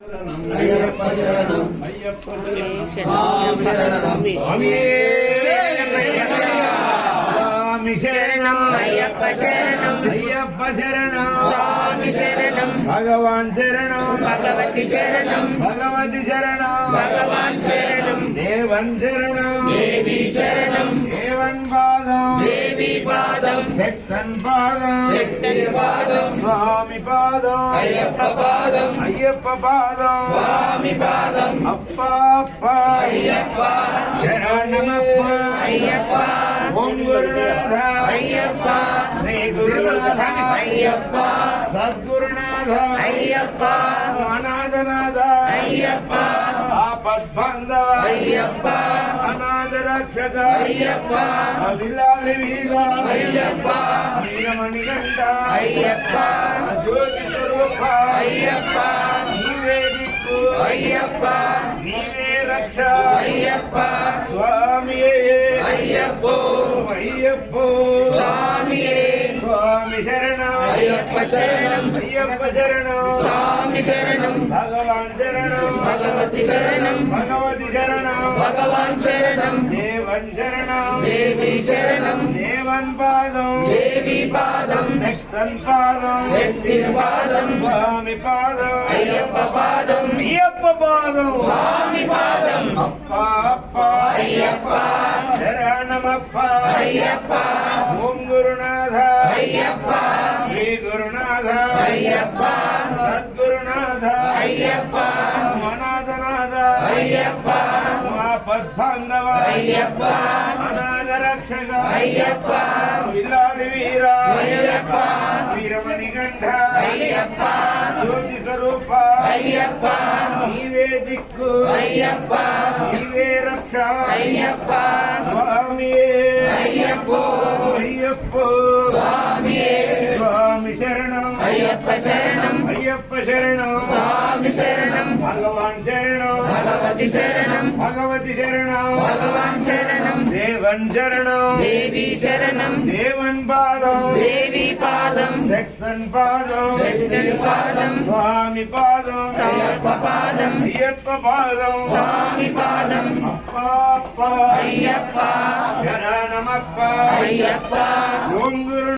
ஐயப்ப சரணம் ஐயப்ப சரணம் சுவாமி சரணம் ஐயப்ப சரணம் ஐயப்ப சரணம் சுவாமி சரணம் பகவான் சரணம் பகவதி சரணம் பகவதி சரணம் பகவான் சரணம் தேவன் சரணம் தேவி சரணம் தேவன் பாதம் தேவி பாதம் சக்தன் பாதம் சக்தன் பாதம் சுவாமி பாதம் ஐயப்ப பாதம் ஐயப்ப பாதம் சுவாமி பாதம் அப்பா அப்பா ஐயப்பா சரணமப்பா ஐயப்பா ஓம் குருநாத ஐயப்பா ஸ்ரீ குருநாத ஐயப்பா சத்குருநாத ஐயப்பா அநாதநாத ஐயப்பா ஆபத் பாந்தவ ஐயப்பா அநாத ரಕ್ಷಕ ஐயப்பா வில்லாளி வீர ஐயப்பா வீரமணிகண்ட ஐயப்பா ಜ್ಯೋತಿ ಸ್ವರೂಪ ஐயப்பா நீவே திக்கு ஐயப்பா நீவே ரಕ್ಷ ஐயப்பா சுவாமியே ஐயப்போ ஐயப்போ சுவாமியே சுவாமி சரணம் ஐயப்ப சரணம் ஐயப்ப சரணம் சுவாமி சரணம் பகவான் சரணம் பகவதி சரணம் பகவதி சரணம் பகவான் சரணம் தேவன் சரணம் தேவி சரணம் தேவன் பாதம் தேவி பாதம் சக்தன் பாதம் சக்தின் பாதம் சுவாமி பாதம் ஐயப்ப பாதம் ஐயப்ப பாதம் சுவாமி பாதம் அப்பா அப்பா ஐயப்பா சரணமப்பா ஐயப்பா ஓம் குருநாத ஐயப்பா ஸ்ரீ குருநாத ஐயப்பா சத்குருநாத ஐயப்பா அநாதநாத ஐயப்பா ஆಪತ್ ಬಾಂಧವ ஐயப்பா அநாத ரಕ್ಷக ஐயப்பா வில்லாளி வீர ஐயப்பா வீரமணிகண்ட ஐயப்பா ಜ್ಯೋತಿ ಸ್ವರೂಪ ஐயப்பா நீவே திக்கு ஐயப்பா நீவே ரಕ್ಷ ஐயப்பா சுவாமியே ஐயப்போ ஐயப்போ சுவாமியே சுவாமி சரணம் ஐயப்ப சரணம் ஐயப்ப சரணம் சுவாமி சரணம் பகவான் சரணம் பகவதி சரணம் பகவதி சரணம் பகவான் சரணம் தேவன் சரணம் தேவி சரணம் தேவன் பாதம் தேவி பாதம் சக்தன் பாதம் சக்தன் பாதம் சுவாமி பாதம் ஐயப்ப பாதம் ஐயப்ப பாதம் சுவாமி பாதம் அப்பா அப்பா ஐயப்பா சரணமப்பா ஐயப்பா ஓம் குரு